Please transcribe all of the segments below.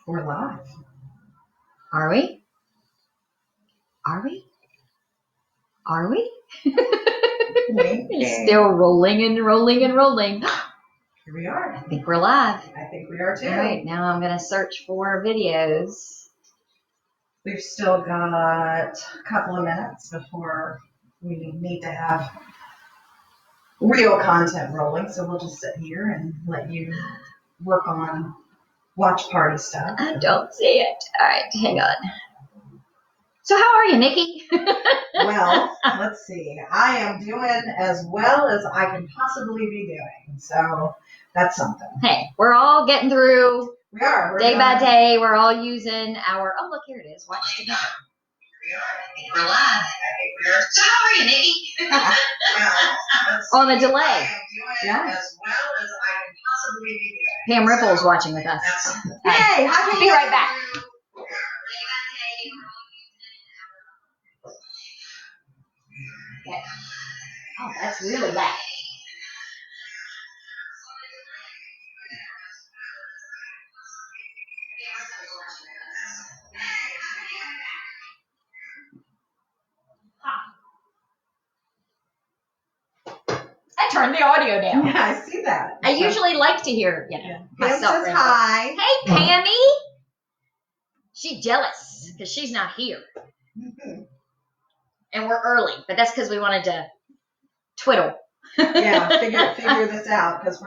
We're live. Are we? Are we? Are we? It's still rolling and rolling and rolling. Here we are. I think we're live. I think we are too. All right, now I'm going to search for videos. We've still got a couple of minutes before we need to have real content rolling, so we'll just sit here and let you work on watch party stuff. I don't see it. All right, hang on. So how are you, Nikki? Well, let's see. I am doing as well as I can possibly be doing, so that's something. Hey, we're all getting through. We are. Day by day, we're all using our, oh, look, here it is. Watch together. We're live. I think we are. So how are you, Nikki? Well, On a delay. I am doing as well as I can possibly be doing. Pam Ripple's watching with us. Hey, how can Be right back. Okay. Oh, that's really bad. I turned the audio down. Yeah, I see that. I usually like to hear, Pam myself says ramble. hi. Hey, Pammy. She's jealous because she's not here. And we're early, but that's because we wanted to twiddle. Yeah, figure this out because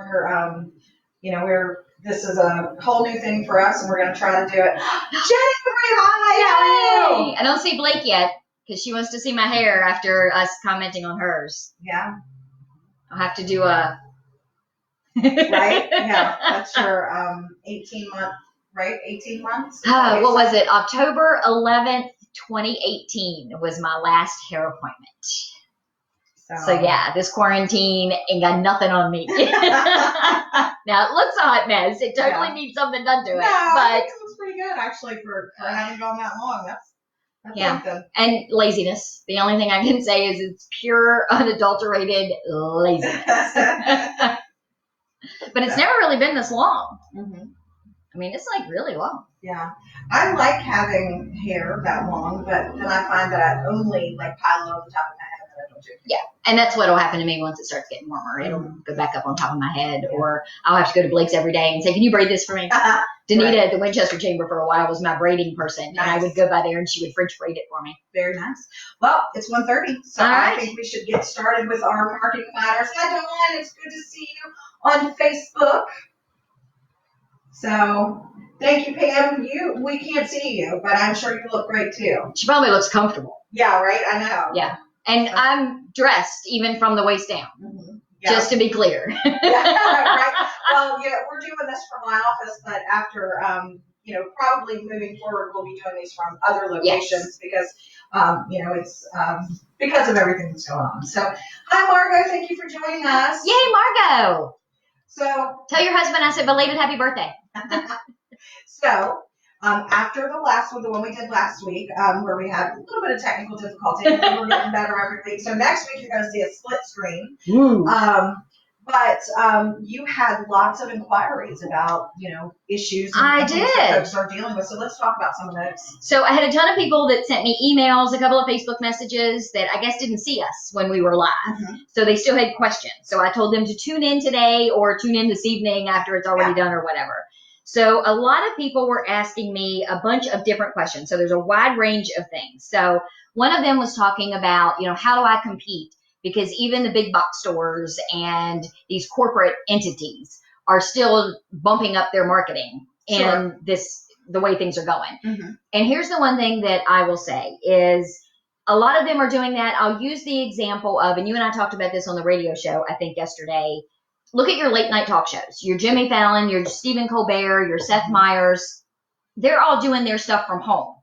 this is a whole new thing for us and we're going to try to do it. Jennifer, hi, how are you? I don't see Blake yet because she wants to see my hair after us commenting on hers. Yeah. I'll have to do a... Right? Yeah, that's your 18-month, right? 18 months? What was it? October 11th, 2018 was my last hair appointment. So yeah, this quarantine ain't got nothing on me. Now it looks a hot mess. It totally needs something done to it. No, I think it looks pretty good actually for having gone that long. That's something. And laziness. The only thing I can say is it's pure, unadulterated laziness. But it's never really been this long. Mm-hmm. I mean, it's like really long. Yeah. I like having hair that long, but then I find that I only like pile it on the top of my head and I don't do it. Yeah. And that's what'll happen to me once it starts getting warmer. It'll go back up on top of my head, or I'll have to go to Blake's every day and say, can you braid this for me? Danita at the Winchester Chamber for a while was my braiding person. Nice. And I would go by there and she would French braid it for me. Very nice. Well, it's 1:30, so All right. I think we should get started with our marketing matters. Hi, Dawn. It's good to see you on Facebook. So, thank you, Pam. We can't see you, but I'm sure you look great too. She probably looks comfortable. Yeah, right? I know. Yeah. And I'm dressed even from the waist down, Yeah. just to be clear. Yeah, right. Well, we're doing this from my office, but after, probably moving forward, we'll be doing these from other locations because, it's because of everything that's going on. So, hi, Margo. Thank you for joining us. Yay, Margo. So, Tell your husband I said belated happy birthday. So, after the last one, the one we did last week, where we had a little bit of technical difficulty, and we're getting better every week. So next week you're going to see a split screen. But you had lots of inquiries about, issues and things that folks are dealing with. So let's talk about some of those. So I had a ton of people that sent me emails, a couple of Facebook messages that I guess didn't see us when we were live. Mm-hmm. So they still had questions. So I told them to tune in today or tune in this evening after it's already done or whatever. So a lot of people were asking me a bunch of different questions. So there's a wide range of things. So one of them was talking about, how do I compete? Because even the big box stores and these corporate entities are still bumping up their marketing and the way things are going. Mm-hmm. And here's the one thing that I will say is a lot of them are doing that. I'll use the example of, and you and I talked about this on the radio show, I think yesterday. Look at your late night talk shows. Your Jimmy Fallon, your Stephen Colbert, your Seth Meyers. They're all doing their stuff from home.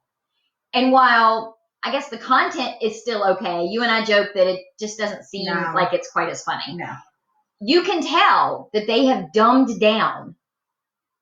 And while I guess the content is still okay, you and I joke that it just doesn't seem like it's quite as funny. No. You can tell that they have dumbed down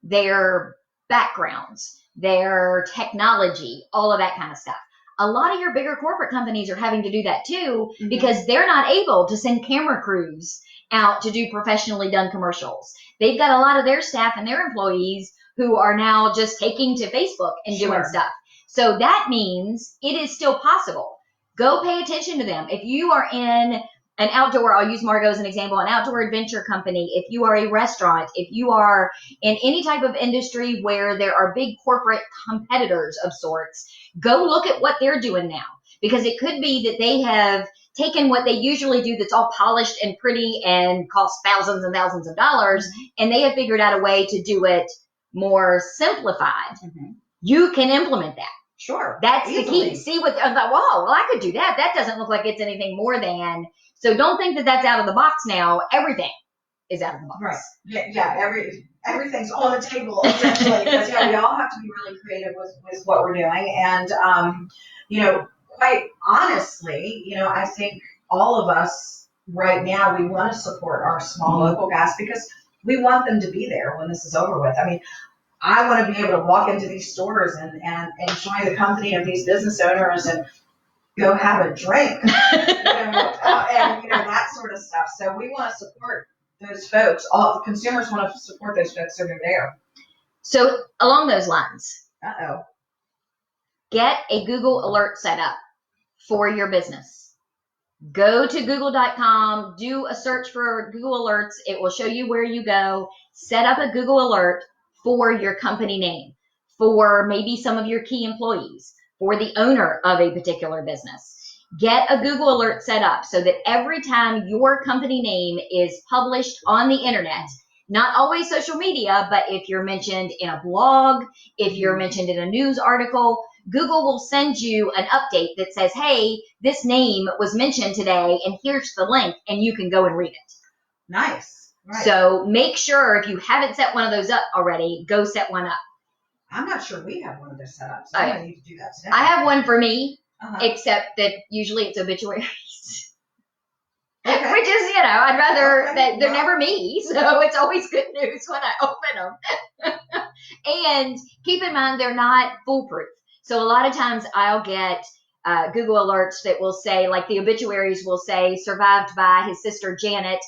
their backgrounds, their technology, all of that kind of stuff. A lot of your bigger corporate companies are having to do that too, because they're not able to send camera crews out to do professionally done commercials. They've got a lot of their staff and their employees who are now just taking to Facebook and doing stuff. So that means it is still possible. Go pay attention to them. If you are in an outdoor, I'll use Margot as an example, an outdoor adventure company, if you are a restaurant, if you are in any type of industry where there are big corporate competitors of sorts, go look at what they're doing now. Because it could be that they have taken what they usually do that's all polished and pretty and costs thousands and thousands of dollars, and they have figured out a way to do it more simplified. You can implement that. Sure. That's the key. See what, I thought, whoa, well, I could do that. That doesn't look like it's anything more than. So don't think that that's out of the box now. Everything is out of the box. Right. Yeah. Everything's on the table, essentially. Because, we all have to be really creative with what we're doing. And, quite honestly, I think all of us right now, we want to support our small local guys because we want them to be there when this is over with. I mean, I want to be able to walk into these stores and enjoy the company of these business owners and go have a drink, and that sort of stuff. So we want to support those folks. All the consumers want to support those folks so they're there. So along those lines, get a Google alert set up for your business. Go to google.com, do a search for Google Alerts. It will show you where you go. Set up a Google alert for your company name, for maybe some of your key employees, for the owner of a particular business. Get a Google alert set up so that every time your company name is published on the internet, not always social media, but if you're mentioned in a blog, if you're mentioned in a news article, Google will send you an update that says, hey, this name was mentioned today, and here's the link, and you can go and read it. Nice. Right. So make sure if you haven't set one of those up already, go set one up. I'm not sure we have one of those set up, so I need to do that today. I have one for me, except that usually it's obituaries. Okay. Which is, I'd rather that they're never me, so it's always good news when I open them. And keep in mind, they're not foolproof. So a lot of times I'll get Google alerts that will say, like the obituaries will say, survived by his sister Janet,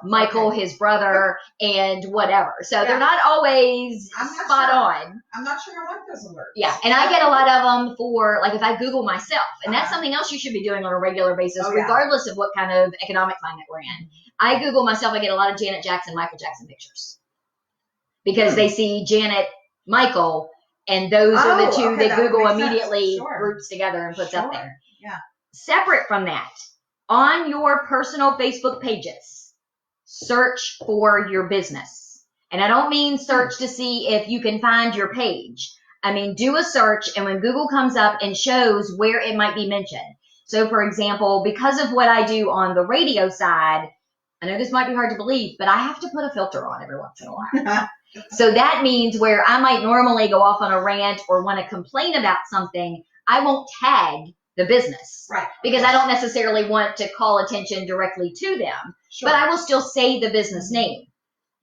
Michael, his brother, and whatever. So they're not always spot on. I'm not sure I want those alerts. Yeah, and I get a lot of them for, like, if I Google myself, and that's something else you should be doing on a regular basis, regardless of what kind of economic climate we're in. I Google myself, I get a lot of Janet Jackson, Michael Jackson pictures. Because they see Janet, Michael, and those are the two that Google immediately groups together and puts up there. Yeah. Separate from that, on your personal Facebook pages, search for your business. And I don't mean search to see if you can find your page. I mean, do a search, and when Google comes up and shows where it might be mentioned. So, for example, because of what I do on the radio side, I know this might be hard to believe, but I have to put a filter on every once in a while. So that means where I might normally go off on a rant or want to complain about something, I won't tag the business. Right. Because I don't necessarily want to call attention directly to them. Sure. But I will still say the business name.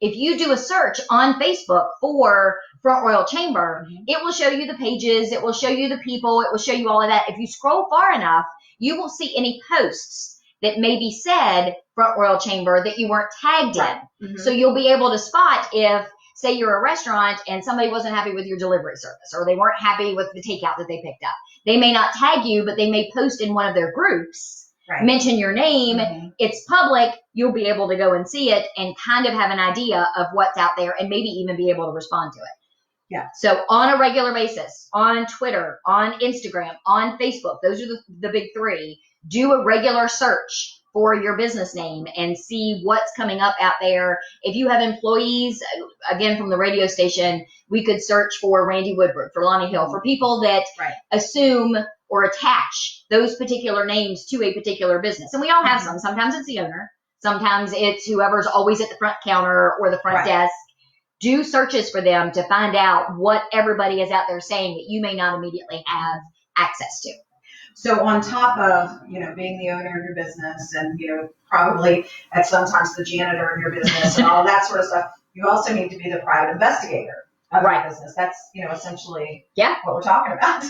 If you do a search on Facebook for Front Royal Chamber, it will show you the pages, it will show you the people, it will show you all of that. If you scroll far enough, you will see any posts that maybe said Front Royal Chamber that you weren't tagged in. So you'll be able to spot if, say you're a restaurant and somebody wasn't happy with your delivery service, or they weren't happy with the takeout that they picked up. They may not tag you, but they may post in one of their groups, mention your name. It's public. You'll be able to go and see it and kind of have an idea of what's out there and maybe even be able to respond to it. Yeah. So on a regular basis, on Twitter, on Instagram, on Facebook, those are the big three. Do a regular search for your business name and see what's coming up out there. If you have employees, again, from the radio station, we could search for Randy Woodward, for Lonnie Hill, for people that assume or attach those particular names to a particular business. And we all have some. Sometimes it's the owner. Sometimes it's whoever's always at the front counter or the front desk. Do searches for them to find out what everybody is out there saying that you may not immediately have access to. So on top of, being the owner of your business and, probably at sometimes the janitor of your business and all that sort of stuff, you also need to be the private investigator of your business. That's, essentially what we're talking about.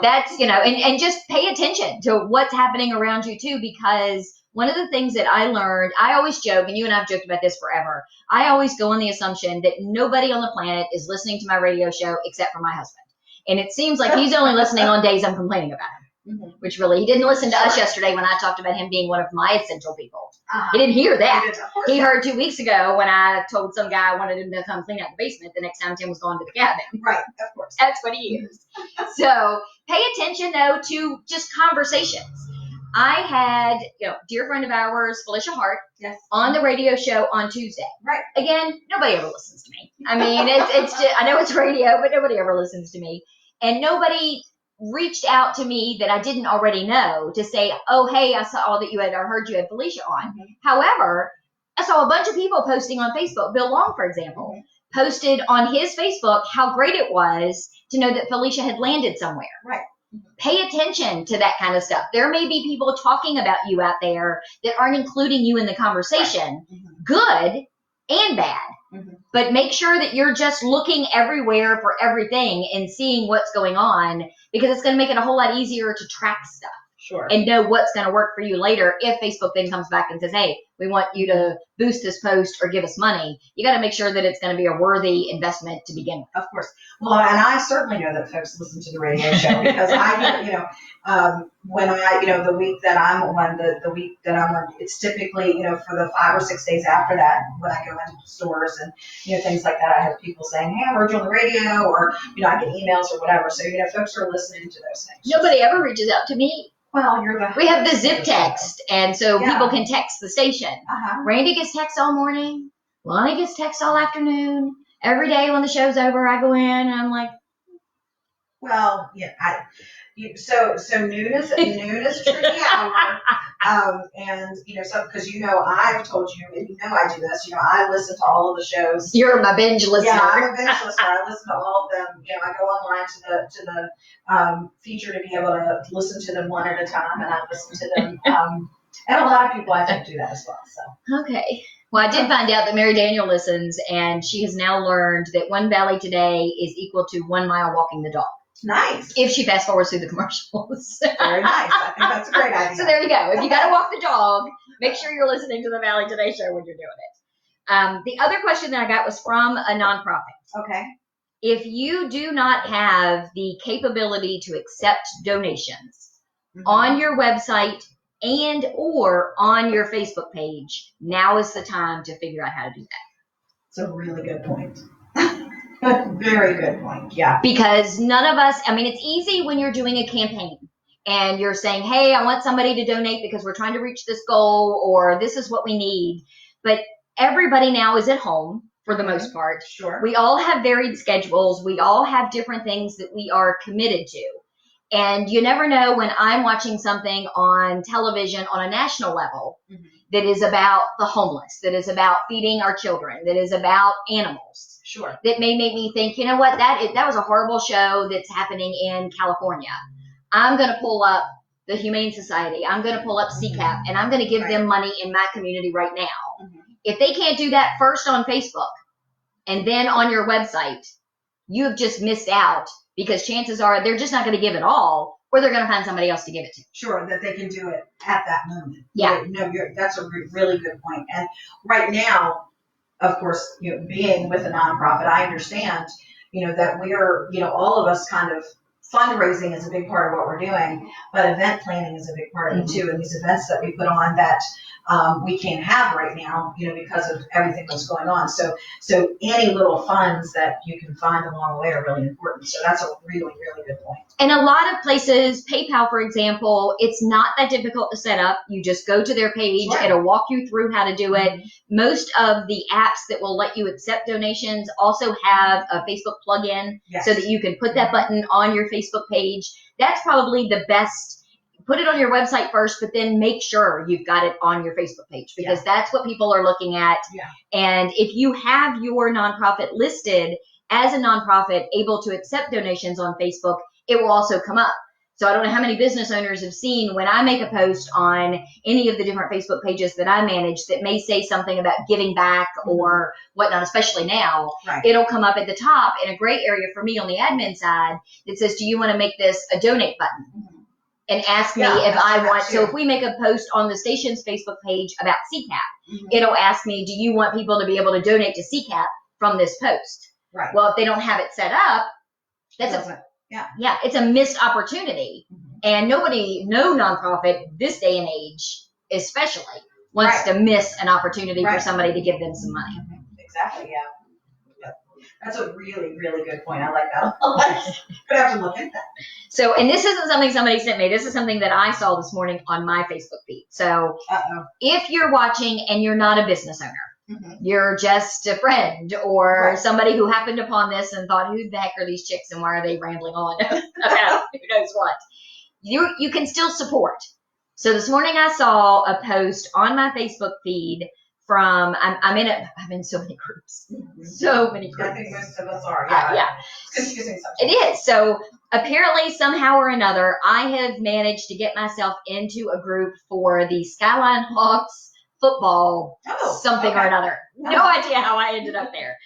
That's, and just pay attention to what's happening around you too, because one of the things that I learned, I always joke, and you and I have joked about this forever. I always go on the assumption that nobody on the planet is listening to my radio show except for my husband. And it seems like he's only listening on days I'm complaining about him, which really, he didn't listen to us yesterday when I talked about him being one of my essential people. He didn't hear that. He heard 2 weeks ago when I told some guy I wanted him to come clean out the basement the next time Tim was going to the cabin. Right, of course. That's what he used. So pay attention, though, to just conversations. I had, dear friend of ours, Felicia Hart, on the radio show on Tuesday. Right. Again, nobody ever listens to me. I mean, it's just, I know it's radio, but nobody ever listens to me. And nobody reached out to me that I didn't already know to say, oh, hey, I saw that you had, or heard you had Felicia on. However, I saw a bunch of people posting on Facebook. Bill Long, for example, posted on his Facebook how great it was to know that Felicia had landed somewhere. Right. Pay attention to that kind of stuff. There may be people talking about you out there that aren't including you in the conversation, good and bad. But make sure that you're just looking everywhere for everything and seeing what's going on, because it's going to make it a whole lot easier to track stuff. Sure. And know what's going to work for you later if Facebook then comes back and says, hey, we want you to boost this post or give us money. You got to make sure that it's going to be a worthy investment to begin with. Of course. Well, and I certainly know that folks listen to the radio show because I, when I, the week that I'm on, the week that I'm on, it's typically, for the 5 or 6 days after that, when I go into stores and, things like that, I have people saying, hey, I heard you on the radio, or, I get emails or whatever. So, folks are listening to those things. Nobody ever reaches out to me. Well, we have the zip text, and so people can text the station. Uh-huh. Randy gets text all morning. Lonnie gets text all afternoon. Every day when the show's over, I go in and I'm like, well, yeah, so noon is tricky hour, and so because I've told you, and I do this. I listen to all of the shows. You're my binge listener. Yeah, I'm a binge listener. I listen to all of them. I go online to the feature to be able to listen to them one at a time, and I listen to them. And a lot of people I think do that as well. So okay. Well, I did find out that Mary Daniel listens, and she has now learned that 1 Valley today is equal to 1 mile walking the dog. Nice. If she fast forwards through the commercials. Very nice. I think that's a great idea. So there you go. If you got to walk the dog, make sure you're listening to the Valley Today show when you're doing it. The other question that I got was from a nonprofit. Okay. If you do not have the capability to accept donations on your website and or on your Facebook page, now is the time to figure out how to do that. It's a really good point. Very good point. Yeah. Because none of us, it's easy when you're doing a campaign and you're saying, hey, I want somebody to donate because we're trying to reach this goal, or this is what we need. But everybody now is at home for the most part. Sure. We all have varied schedules. We all have different things that we are committed to. And you never know when I'm watching something on television on a national level that is about the homeless, that is about feeding our children, that is about animals. Sure. That may make me think, you know what, that was a horrible show that's happening in California. I'm going to pull up the Humane Society. I'm going to pull up CCAP, and I'm going to give them money in my community right now. If they can't do that first on Facebook and then on your website, you have just missed out, because chances are they're just not going to give it all, or they're going to find somebody else to give it to. Sure, that they can do it at that moment. Yeah. No, that's a really good point. And right now, of course, being with a nonprofit, I understand, that we're, all of us kind of, fundraising is a big part of what we're doing, but event planning is a big part of it too. And these events that we put on that we can't have right now, because of everything that's going on. So any little funds that you can find along the way are really important. So that's a really, really good point. And a lot of places, PayPal, for example, it's not that difficult to set up. You just go to their page. Sure. It'll walk you through how to do it. Most of the apps that will let you accept donations also have a Facebook plugin so that you can put that button on your Facebook page. That's probably the best. Put it on your website first, but then make sure you've got it on your Facebook page, because that's what people are looking at. Yeah. And if you have your nonprofit listed as a nonprofit able to accept donations on Facebook, it will also come up. So I don't know how many business owners have seen when I make a post on any of the different Facebook pages that I manage that may say something about giving back or whatnot, especially now. Right. It'll come up at the top in a gray area for me on the admin side that says, do you want to make this a donate button? and ask me Yeah, if I that's want. true. So if we make a post on the station's Facebook page about CCAP, Mhm. it'll ask me, do you want people to be able to donate to CCAP from this post? Right. Well, if they don't have it set up, it's a missed opportunity. Mhm. And no nonprofit this day and age, especially, wants Right. to miss an opportunity for Right. somebody to give them some money. Exactly. Yeah. Yep. That's a really, really good point. I like that a lot. Could have to look at that. So, and this isn't something somebody sent me. This is something that I saw this morning on my Facebook feed. So, if you're watching and you're not a business owner, Mhm. you're just a friend or Right. somebody who happened upon this and thought, who the heck are these chicks and why are they rambling on about who knows what? You can still support. So this morning I saw a post on my Facebook feed from I'm in so many groups. So many groups. I think most of us are. Yeah. It's confusing sometimes. It is. So apparently somehow or another I have managed to get myself into a group for the Skyline Hawks football something or another. No idea how I ended up there.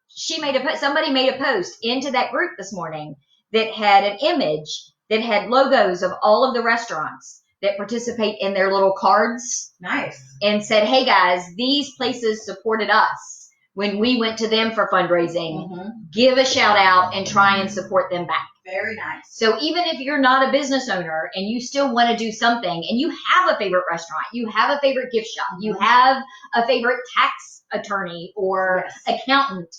Somebody made a post into that group this morning that had an image that had logos of all of the restaurants that participate in their little cards. Nice. And said, hey guys, these places supported us when we went to them for fundraising. Mm-hmm. Give a shout out and try and support them back. Very nice. So even if you're not a business owner and you still want to do something and you have a favorite restaurant, you have a favorite gift shop, you have a favorite tax attorney or accountant,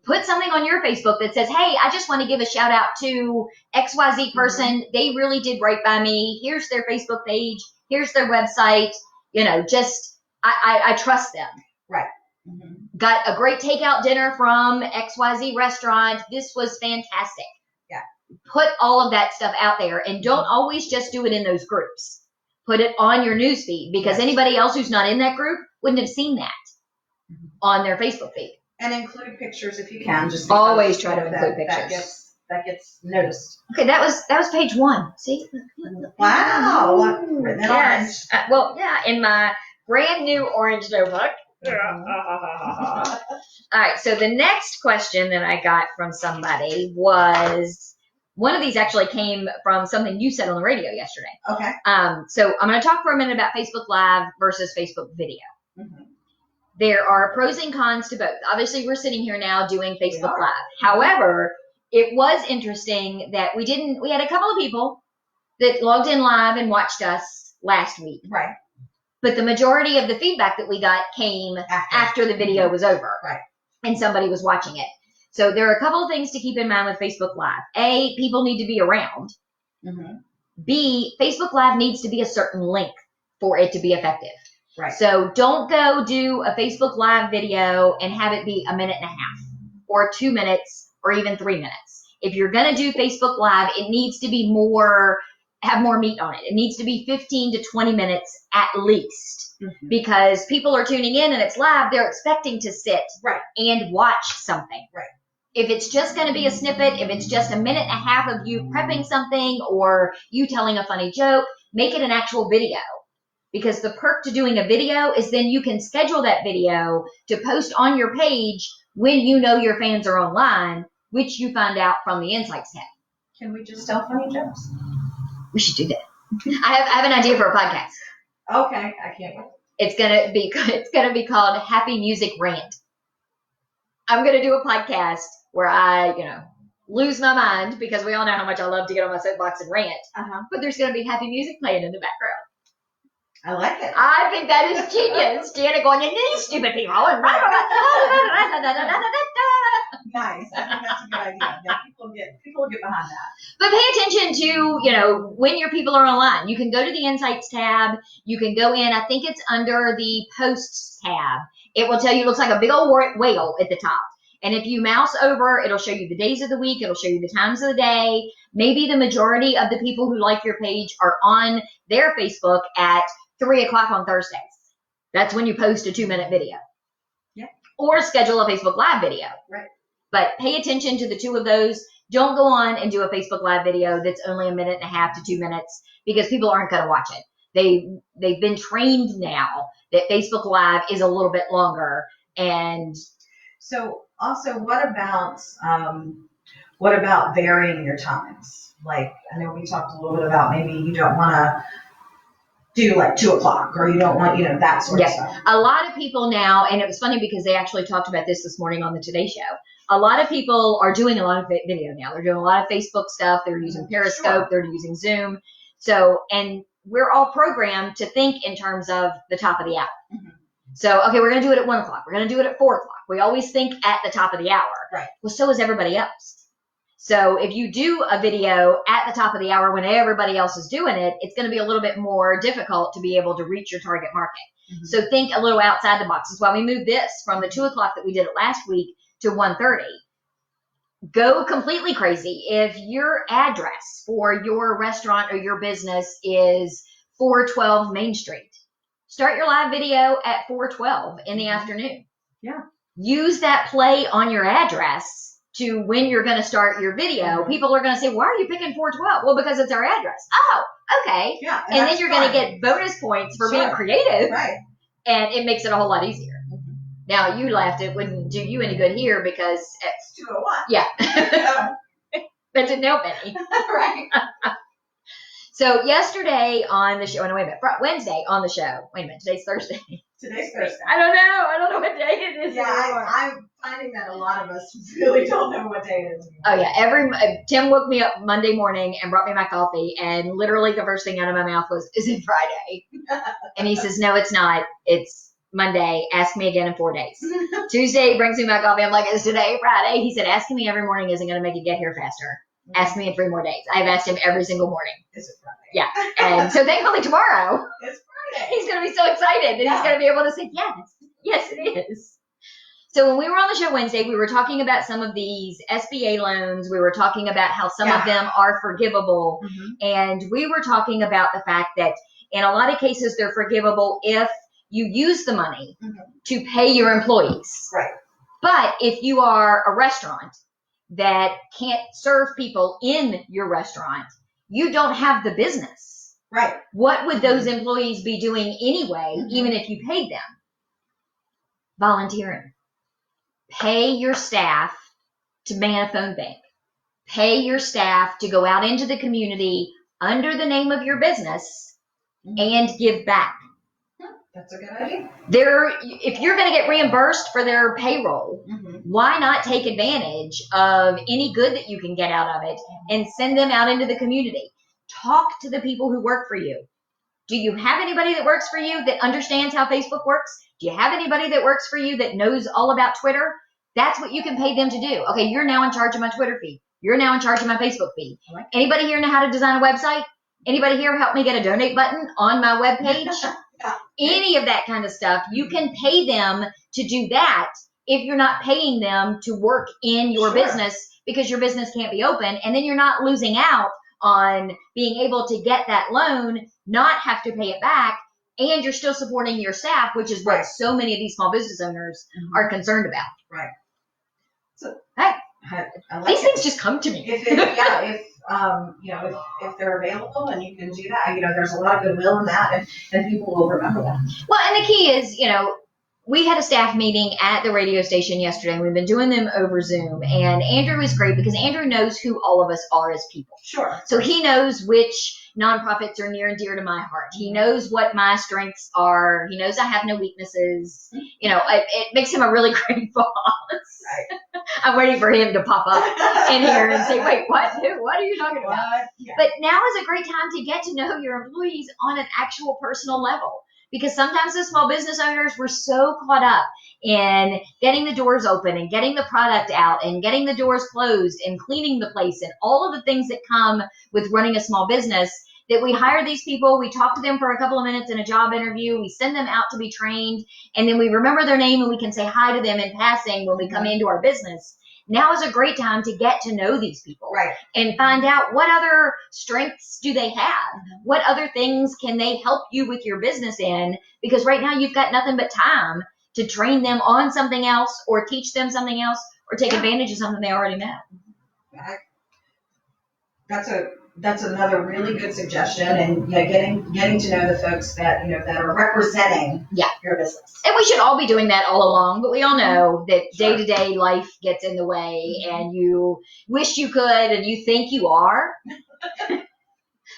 put something on your Facebook that says, hey, I just want to give a shout out to XYZ person. They really did right by me. Here's their Facebook page. Here's their website. I trust them. Right. Got a great takeout dinner from XYZ restaurant. This was fantastic. Yeah. Put all of that stuff out there and don't always just do it in those groups. Put it on your newsfeed because anybody else who's not in that group wouldn't have seen that on their Facebook feed. And include pictures if you can. Just always try to include pictures. That gets noticed. Okay, that was page 1. See? Wow. Written in orange. In my brand new orange notebook. All right, so the next question that I got from somebody was, one of these actually came from something you said on the radio yesterday. Okay. So I'm going to talk for a minute about Facebook Live versus Facebook video. There are pros and cons to both. Obviously, we're sitting here now doing Facebook Live. However, it was interesting that we had a couple of people that logged in live and watched us last week. Right. But the majority of the feedback that we got came after the video was over. Right. And somebody was watching it. So there are a couple of things to keep in mind with Facebook Live. A, people need to be around. B, Facebook Live needs to be a certain length for it to be effective. Right. So don't go do a Facebook Live video and have it be 1.5 minutes or 2 minutes or even 3 minutes. If you're going to do Facebook Live, it needs to be have more meat on it. It needs to be 15 to 20 minutes at least because people are tuning in and it's live. They're expecting to sit and watch something. Right. If it's just going to be a snippet, if it's just 1.5 minutes of you prepping something or you telling a funny joke, make it an actual video. Because the perk to doing a video is then you can schedule that video to post on your page when you know your fans are online, which you find out from the Insights tab. Can we just tell funny jokes? We should do that. I have an idea for a podcast. Okay, I can't wait. It's gonna be called Happy Music Rant. I'm gonna do a podcast where I, lose my mind because we all know how much I love to get on my soapbox and rant. But there's gonna be happy music playing in the background. I like it. I think that is genius. Janet going, you these stupid people. And Nice. I think that's a good idea. Yeah, people will get behind that. But pay attention to, when your people are online. You can go to the Insights tab. You can go in. I think it's under the Posts tab. It will tell you, it looks like a big old whale at the top. And if you mouse over, it'll show you the days of the week. It'll show you the times of the day. Maybe the majority of the people who like your page are on their Facebook at 3:00 on Thursdays. That's when you post a 2-minute video. Yeah. Or schedule a Facebook Live video. Right. But pay attention to the two of those. Don't go on and do a Facebook Live video that's only 1.5 minutes to 2 minutes because people aren't going to watch it. They've been trained now that Facebook Live is a little bit longer. And so also, what about what about varying your times? Like, I know we talked a little bit about maybe you don't want to do like 2 o'clock, or you don't want, that sort of stuff. A lot of people now, and it was funny because they actually talked about this morning on the Today Show. A lot of people are doing a lot of video now. They're doing a lot of Facebook stuff. They're using Periscope. Sure. They're using Zoom. So, and we're all programmed to think in terms of the top of the hour. Mm-hmm. So, okay, we're going to do it at 1 o'clock. We're going to do it at 4 o'clock. We always think at the top of the hour. Right. Well, so is everybody else. So if you do a video at the top of the hour when everybody else is doing it, it's going to be a little bit more difficult to be able to reach your target market. Mm-hmm. So think a little outside the box. That's why we moved this from the 2 o'clock that we did it last week to 1:30. Go completely crazy. If your address for your restaurant or your business is 412 Main Street, start your live video at 412 in the afternoon. Yeah. Use that play on your address to when you're going to start your video. Mm-hmm. People are going to say, why are you picking 412? Well, because it's our address. Oh, okay. Yeah. And then you're going to get bonus points for being creative. Right. And it makes it a whole lot easier. Mm-hmm. Now, you laughed. It wouldn't do you any good here because it's 201. Yeah. That didn't help any. Right. So yesterday on the show, no, wait a minute, Wednesday on the show. Wait a minute, today's Thursday. Today's Thursday. I don't know what day it is. Yeah, I'm finding that a lot of us really don't know what day it is anymore. Oh yeah, Tim woke me up Monday morning and brought me my coffee, and literally the first thing out of my mouth was, "Is it Friday?" And he says, "No, it's not. It's Monday. Ask me again in 4 days." Tuesday, he brings me my coffee. I'm like, "Is today Friday?" He said, "Asking me every morning isn't going to make it get here faster. Ask me in 3 more days." I've asked him every single morning. Is it Friday? Yeah. And so thankfully tomorrow, it's Friday. He's going to be so excited that he's going to be able to say, yes, it is. So when we were on the show Wednesday, we were talking about some of these SBA loans. We were talking about how some of them are forgivable. Mm-hmm. And we were talking about the fact that in a lot of cases, they're forgivable if you use the money to pay your employees. Right. But if you are a restaurant that can't serve people in your restaurant, you don't have the business. Right. What would those employees be doing anyway, even if you paid them? Volunteering. Pay your staff to man a phone bank. Pay your staff to go out into the community under the name of your business and give back. That's a good idea. If you're going to get reimbursed for their payroll, why not take advantage of any good that you can get out of it and send them out into the community? Talk to the people who work for you. Do you have anybody that works for you that understands how Facebook works? Do you have anybody that works for you that knows all about Twitter? That's what you can pay them to do. Okay, you're now in charge of my Twitter feed. You're now in charge of my Facebook feed. Anybody here know how to design a website? Anybody here help me get a donate button on my webpage? Any of that kind of stuff, you can pay them to do that if you're not paying them to work in your business, because your business can't be open, and then you're not losing out on being able to get that loan, not have to pay it back, and you're still supporting your staff, which is what so many of these small business owners are concerned about. Right. So hey, I like these things just come to me. If they're available and you can do that, there's a lot of goodwill in that, and people will remember that. Well, and the key is, we had a staff meeting at the radio station yesterday, and we've been doing them over Zoom. And Andrew is great because Andrew knows who all of us are as people. Sure. So he knows which nonprofits are near and dear to my heart. He knows what my strengths are. He knows I have no weaknesses. It makes him a really great boss. Right. I'm waiting for him to pop up in here and say, wait, what? Who? What are you talking about? Yeah. But now is a great time to get to know your employees on an actual personal level. Because sometimes as small business owners, we're so caught up in getting the doors open and getting the product out and getting the doors closed and cleaning the place and all of the things that come with running a small business that we hire these people, we talk to them for a couple of minutes in a job interview, we send them out to be trained, and then we remember their name and we can say hi to them in passing when we come into our business. Now is a great time to get to know these people and find out what other strengths do they have? What other things can they help you with your business in? Because right now you've got nothing but time to train them on something else or teach them something else or take advantage of something they already know. that's another really good suggestion, and yeah, getting to know the folks that that are representing your business. And we should all be doing that all along, but we all know that Sure. day-to-day life gets in the way, and you wish you could, and you think you are,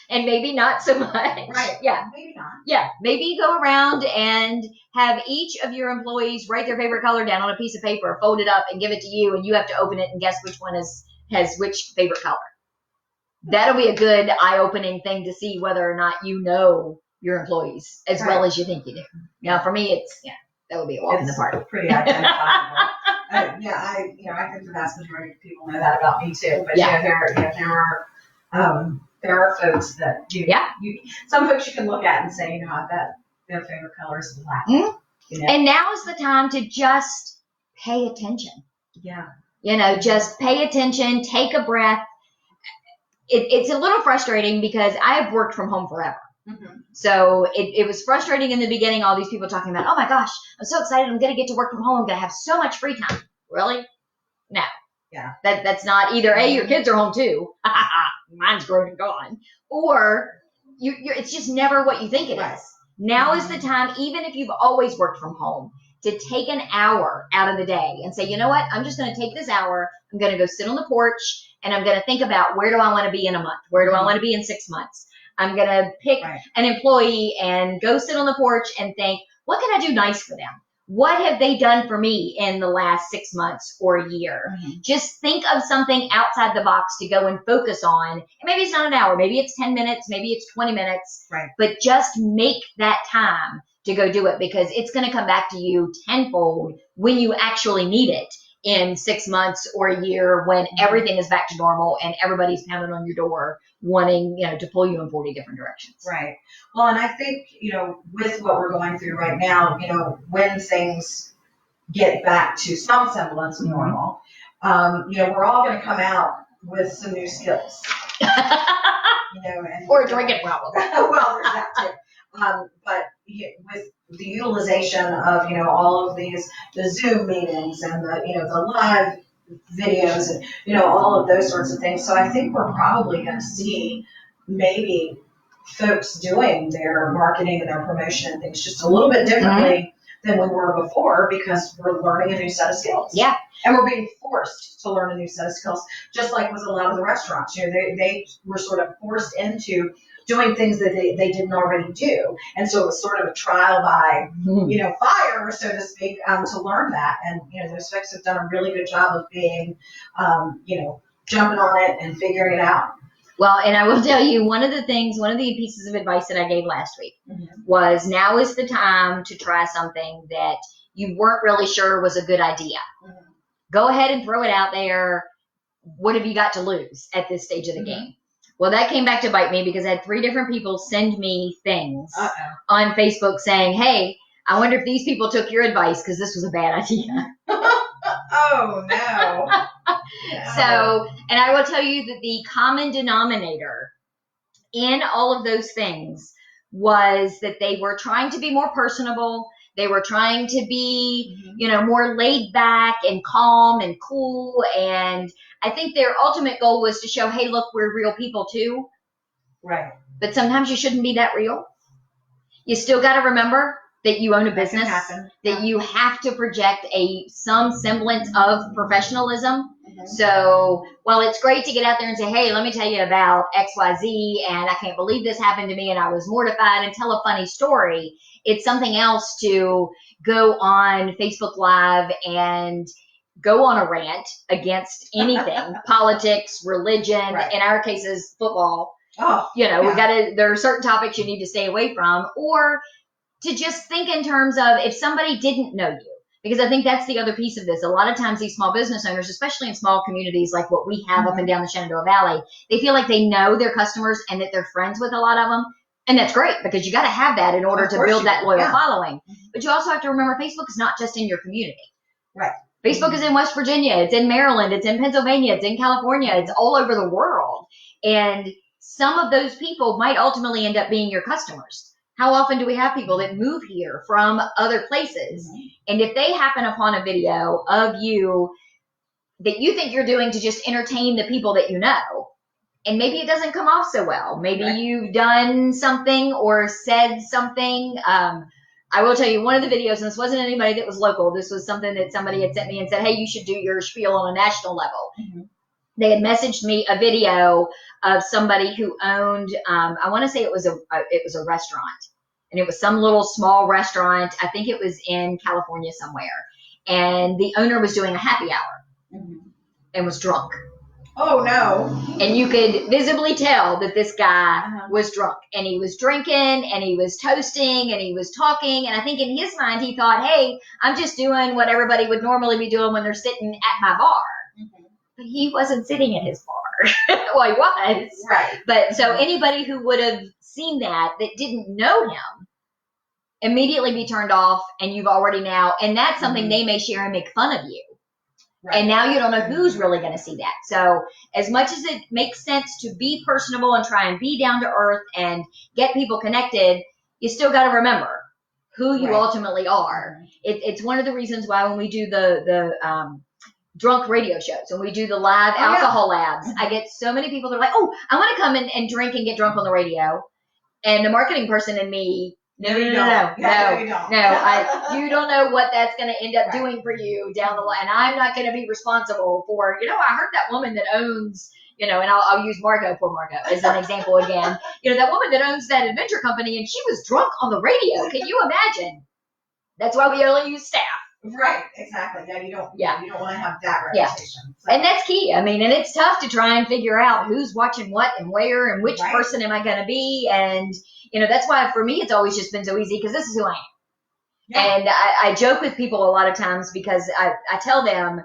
and maybe not so much. Right. Yeah. Maybe not. Yeah. Maybe go around and have each of your employees write their favorite color down on a piece of paper, fold it up, and give it to you, and you have to open it and guess which one has which favorite color. That'll be a good eye-opening thing to see whether or not you know your employees as well as you think you do. Now, for me, that would be a walk in the park. Pretty identifiable. I think the vast majority of people know that about me too. But there are folks that some folks you can look at and say, I bet their favorite color is black. Mm-hmm. And now is the time to just pay attention. Yeah. Just pay attention, take a breath. It's a little frustrating because I have worked from home forever. Mm-hmm. So it was frustrating in the beginning, all these people talking about, oh my gosh, I'm so excited, I'm going to get to work from home, I'm going to have so much free time. Really? No. Yeah. That's not either A, your kids are home too, mine's grown and gone, or it's just never what you think it is. Now is the time, even if you've always worked from home, to take an hour out of the day and say, you know what, I'm just going to take this hour, I'm going to go sit on the porch, and I'm going to think about where do I want to be in a month? Where do I want to be in 6 months? I'm going to pick an employee and go sit on the porch and think, what can I do nice for them? What have they done for me in the last 6 months or a year? Mm-hmm. Just think of something outside the box to go and focus on. And maybe it's not an hour. Maybe it's 10 minutes. Maybe it's 20 minutes. Right. But just make that time to go do it, because it's going to come back to you tenfold when you actually need it in 6 months or a year, when everything is back to normal and everybody's pounding on your door wanting, to pull you in 40 different directions. Right. Well, and I think, with what we're going through right now, when things get back to some semblance of normal, we're all going to come out with some new skills. Or a drinking problem. Well, there's that too. But with the utilization of, all of the Zoom meetings and the live videos and, all of those sorts of things. So I think we're probably going to see maybe folks doing their marketing and their promotion and things just a little bit differently than we were before, because we're learning a new set of skills. Yeah. And we're being forced to learn a new set of skills, just like with a lot of the restaurants. They were sort of forced into doing things that they didn't already do. And so it was sort of a trial by, fire, so to speak, to learn that. And, those folks have done a really good job of being, jumping on it and figuring it out. Well, and I will tell you, one of the pieces of advice that I gave last week was, now is the time to try something that you weren't really sure was a good idea. Go ahead and throw it out there. What have you got to lose at this stage of the game? Well, that came back to bite me, because I had 3 different people send me things on Facebook saying, hey, I wonder if these people took your advice, because this was a bad idea. Oh, no. So, and I will tell you that the common denominator in all of those things was that they were trying to be more personable. They were trying to be, more laid back and calm and cool. And I think their ultimate goal was to show, hey, look, we're real people too. Right. But sometimes you shouldn't be that real. You still got to remember that you own a business, that you have to project some semblance of professionalism. So while it's great to get out there and say, hey, let me tell you about XYZ, and I can't believe this happened to me and I was mortified, and tell a funny story, it's something else to go on Facebook Live and go on a rant against anything, politics, religion, in our cases, football. There are certain topics you need to stay away from, or to just think in terms of, if somebody didn't know you, because I think that's the other piece of this. A lot of times these small business owners, especially in small communities like what we have up and down the Shenandoah Valley, they feel like they know their customers and that they're friends with a lot of them. And that's great, because you got to have that in order to build that loyal following. But you also have to remember, Facebook is not just in your community. Right. Facebook is in West Virginia. It's in Maryland. It's in Pennsylvania. It's in California. It's all over the world. And some of those people might ultimately end up being your customers. How often do we have people that move here from other places? And if they happen upon a video of you that you think you're doing to just entertain the people that you know, and maybe it doesn't come off so well. Maybe Right. you've done something or said something. I will tell you one of the videos, and this wasn't anybody that was local. This was something that somebody had sent me and said, hey, you should do your spiel on a national level. Mm-hmm. They had messaged me a video of somebody who owned, I want to say it was a restaurant, and it was some little small restaurant. I think it was in California somewhere, and the owner was doing a happy hour and was drunk. Oh no. And you could visibly tell that this guy Uh-huh. was drunk, and he was drinking, and he was toasting, and he was talking. And I think in his mind, he thought, hey, I'm just doing what everybody would normally be doing when they're sitting at my bar. Mm-hmm. But he wasn't sitting at his bar. Well, he was. Right. But so anybody who would have seen that didn't know him immediately be turned off, and you've already now, and that's something they may share and make fun of you. Right. And now you don't know who's really going to see that. So as much as it makes sense to be personable and try and be down to earth and get people connected, you still got to remember who you Right. ultimately are. It's one of the reasons why when we do the drunk radio shows, when we do the live alcohol labs, I get so many people that are like, oh, I want to come in and drink and get drunk on the radio. And the marketing person in me, no, you don't. you don't know what that's going to end up Right. doing for you down the line. And I'm not going to be responsible for, I heard that woman that owns, and I'll use Margo, poor Margo, as an example again. That woman that owns that adventure company, and she was drunk on the radio. Can you imagine? That's why we only use staff. Right, exactly. Yeah, you don't. Yeah. You don't want to have that Yeah. reputation. So. And that's key. I mean, and it's tough to try and figure out who's watching what and where and which Right. person am I going to be. And, that's why for me, it's always just been so easy because this is who I am. Yeah. And I joke with people a lot of times because I tell them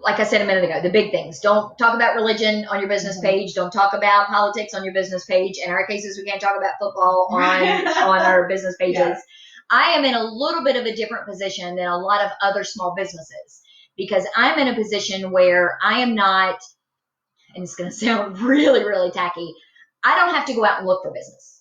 like I said a minute ago, the big things. Don't talk about religion on your business page. Don't talk about politics on your business page. In our cases, we can't talk about football on our business pages. Yes. I am in a little bit of a different position than a lot of other small businesses because I'm in a position where I am not, and it's going to sound really, really tacky, I don't have to go out and look for business.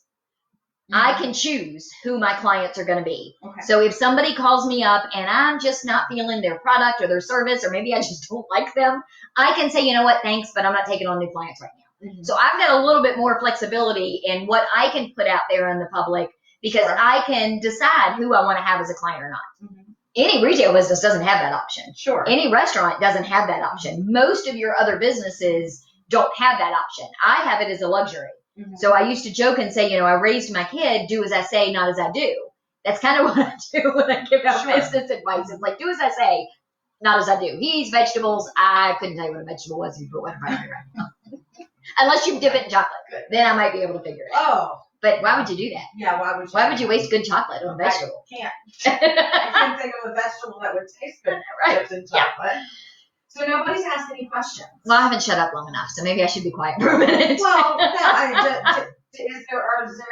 I can choose who my clients are going to be. Okay. So if somebody calls me up and I'm just not feeling their product or their service, or maybe I just don't like them, I can say, you know what, thanks, but I'm not taking on new clients right now. Mm-hmm. So I've got a little bit more flexibility in what I can put out there in the public because Sure. I can decide who I want to have as a client or not. Mm-hmm. Any retail business doesn't have that option. Sure. Any restaurant doesn't have that option. Most of your other businesses don't have that option. I have it as a luxury. Mm-hmm. So I used to joke and say, I raised my kid, do as I say, not as I do. That's kind of what I do when I give out Sure. business advice. It's like, do as I say, not as I do. He eats vegetables. I couldn't tell you what a vegetable was if you put one in front of me right now. Unless you dip it in chocolate. Good. Then I might be able to figure it out. Oh. But why would you do that? Yeah, why would you? Why would you waste good chocolate on a vegetable? I can't think of a vegetable that would taste good Right. dipped in chocolate. So nobody's asked any questions. Well, I haven't shut up long enough, so maybe I should be quiet for a minute. Well, no, is there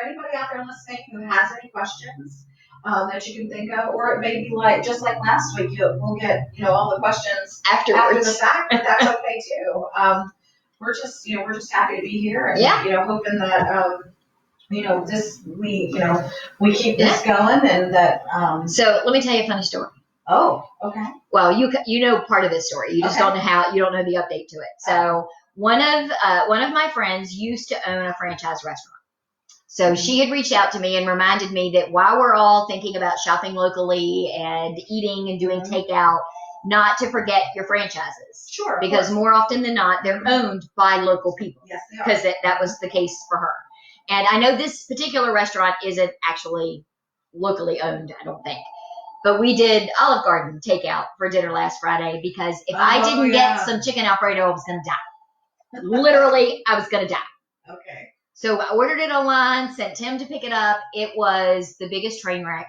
anybody out there listening who has any questions that you can think of? Or it may be like, just like last week, we'll get, all the questions after the Afterwards. fact, but that's okay too. We're just happy to be here and, Yeah. hoping that, we keep this going and that, So let me tell you a funny story. oh, okay. Well, you know part of this story. You just Okay. don't know you don't know the update to it. So one of my friends used to own a franchise restaurant. So she had reached out to me and reminded me that while we're all thinking about shopping locally and eating and doing takeout, not to forget your franchises. Sure. Because more often than not, they're owned by local people. Yes, they are. Because that was the case for her. And I know this particular restaurant isn't actually locally owned, I don't think. But we did Olive Garden takeout for dinner last Friday because if I didn't get some chicken Alfredo, I was going to die. Literally, I was going to die. Okay. So I ordered it online, sent Tim to pick it up. It was the biggest train wreck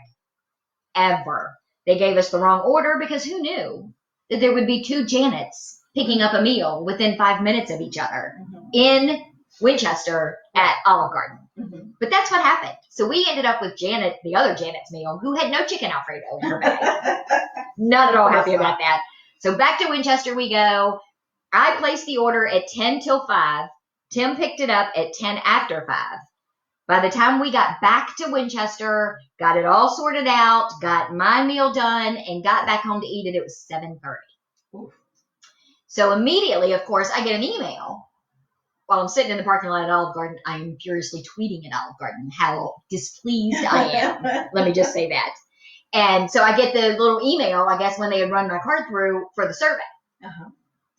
ever. They gave us the wrong order because who knew that there would be two Janets picking up a meal within 5 minutes of each other in Winchester at Olive Garden. Mm-hmm. But that's what happened. So we ended up with Janet, the other Janet's meal, who had no chicken Alfredo in her bag. Not at all happy about that. So back to Winchester we go. I placed the order at 10 till 5. Tim picked it up at 10 after 5. By the time we got back to Winchester, got it all sorted out, got my meal done, and got back home to eat it, it was 7:30. Oof. So immediately, of course, I get an email while I'm sitting in the parking lot at Olive Garden. I am furiously tweeting at Olive Garden how displeased I am. Let me just say that. And so I get the little email, I guess, when they had run my card through for the survey.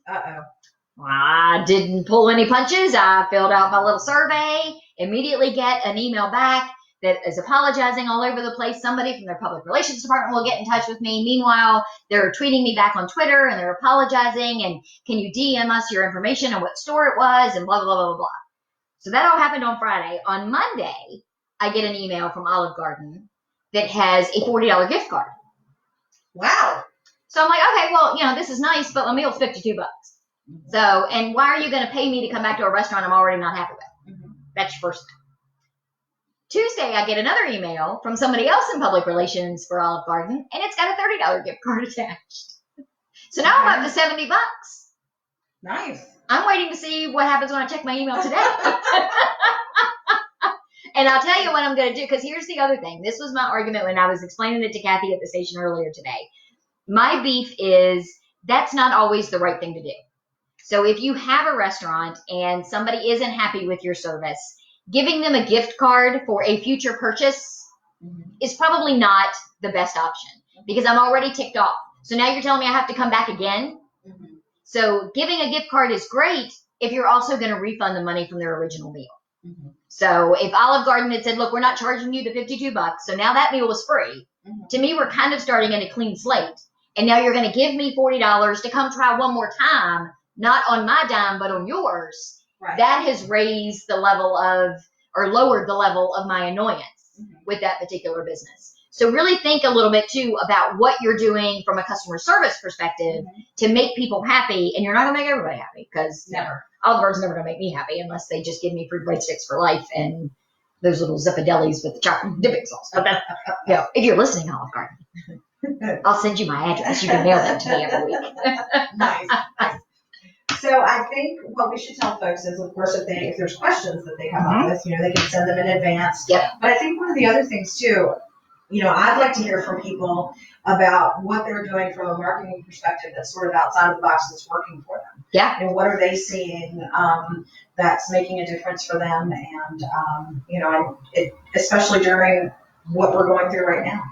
Uh-oh. I didn't pull any punches. I filled out my little survey, immediately get an email back that is apologizing all over the place. Somebody from their public relations department will get in touch with me. Meanwhile, they're tweeting me back on Twitter and they're apologizing and can you DM us your information and what store it was and blah, blah, blah, blah, blah. So that all happened on Friday. On Monday, I get an email from Olive Garden that has a $40 gift card. Wow. So I'm like, okay, well, this is nice, but my meal's $52. So, and why are you going to pay me to come back to a restaurant I'm already not happy with? That's your first thing. Tuesday, I get another email from somebody else in public relations for Olive Garden, and it's got a $30 gift card attached. So now I'm up to $70. Nice. I'm waiting to see what happens when I check my email today. And I'll tell you what I'm going to do, because here's the other thing. This was my argument when I was explaining it to Kathy at the station earlier today. My beef is that's not always the right thing to do. So if you have a restaurant and somebody isn't happy with your service, giving them a gift card for a future purchase is probably not the best option because I'm already ticked off. So now you're telling me I have to come back again? So giving a gift card is great if you're also going to refund the money from their original meal. So if Olive Garden had said, look, we're not charging you the $52, so now that meal was free. To me, we're kind of starting at a clean slate. And now you're going to give me $40 to come try one more time, not on my dime, but on yours. Right. That has raised the level of, or lowered the level of my annoyance with that particular business. So really think a little bit too about what you're doing from a customer service perspective to make people happy. And you're not going to make everybody happy because Olive Garden's never going to make me happy unless they just give me free breadsticks for life and those little Zippadellis with the chocolate dipping sauce. If you're listening, Olive Garden, I'll send you my address. You can mail them to me every week. Nice. So I think what we should tell folks is, of course, if there's questions that they come up with, they can send them in advance. Yep. But I think one of the other things too, I'd like to hear from people about what they're doing from a marketing perspective that's sort of outside of the box that's working for them. Yeah. And what are they seeing that's making a difference for them? And, especially during what we're going through right now.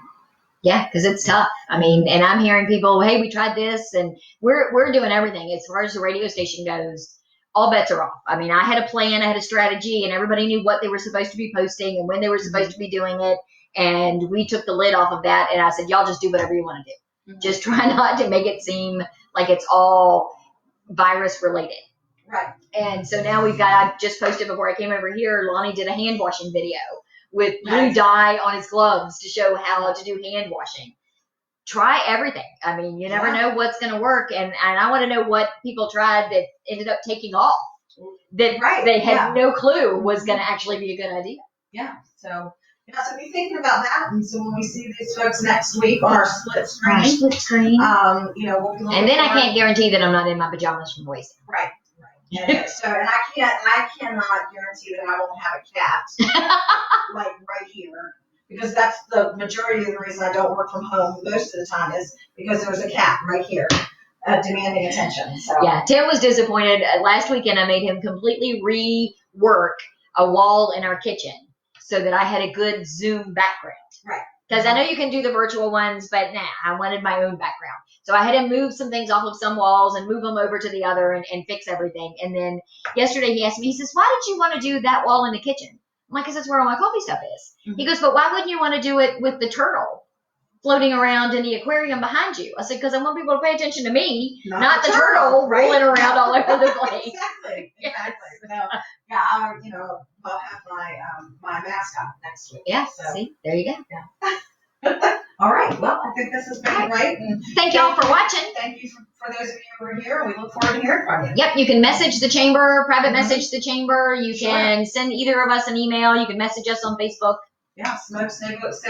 Yeah, because it's tough. I mean, and I'm hearing people, hey, we tried this, and we're doing everything. As far as the radio station goes, all bets are off. I mean, I had a plan, I had a strategy, and everybody knew what they were supposed to be posting and when they were supposed to be doing it. And we took the lid off of that, and I said, y'all just do whatever you want to do. Just try not to make it seem like it's all virus related. Right. And so now I just posted before I came over here, Lonnie did a hand washing video with blue dye on his gloves to show how to do hand washing. Try everything. I mean, you never know what's going to work. And I want to know what people tried that ended up taking off. That they had no clue was going to actually be a good idea. Yeah. So be thinking about that. And so when we see these folks next week on our split screen, we'll be and then I can't guarantee that I'm not in my pajamas from wasting. Right. And I cannot guarantee that I won't have a cat like right here, because that's the majority of the reason I don't work from home most of the time is because there's a cat right here demanding attention. So yeah, Tim was disappointed. Last weekend I made him completely rework a wall in our kitchen so that I had a good Zoom background. Right. Because I know you can do the virtual ones, but I wanted my own background. So I had to move some things off of some walls and move them over to the other and fix everything. And then yesterday he asked me, he says, why did you want to do that wall in the kitchen? I'm like, because that's where all my coffee stuff is. He goes, but why wouldn't you want to do it with the turtle floating around in the aquarium behind you? I said, because I want people to pay attention to me, not the turtle rolling around all over the place. Exactly. So, I'll have my mascot next week. Yeah, so. See, there you go. All right. Well, I think this has been great. And thank y'all for watching. Thank you for those of you who are here. We look forward to hearing from you. Yep, you can message the chamber, private message the chamber. You can send either of us an email. You can message us on Facebook. Yeah, smoke signals,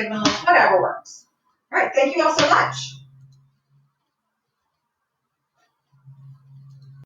whatever works. All right. Thank you all so much.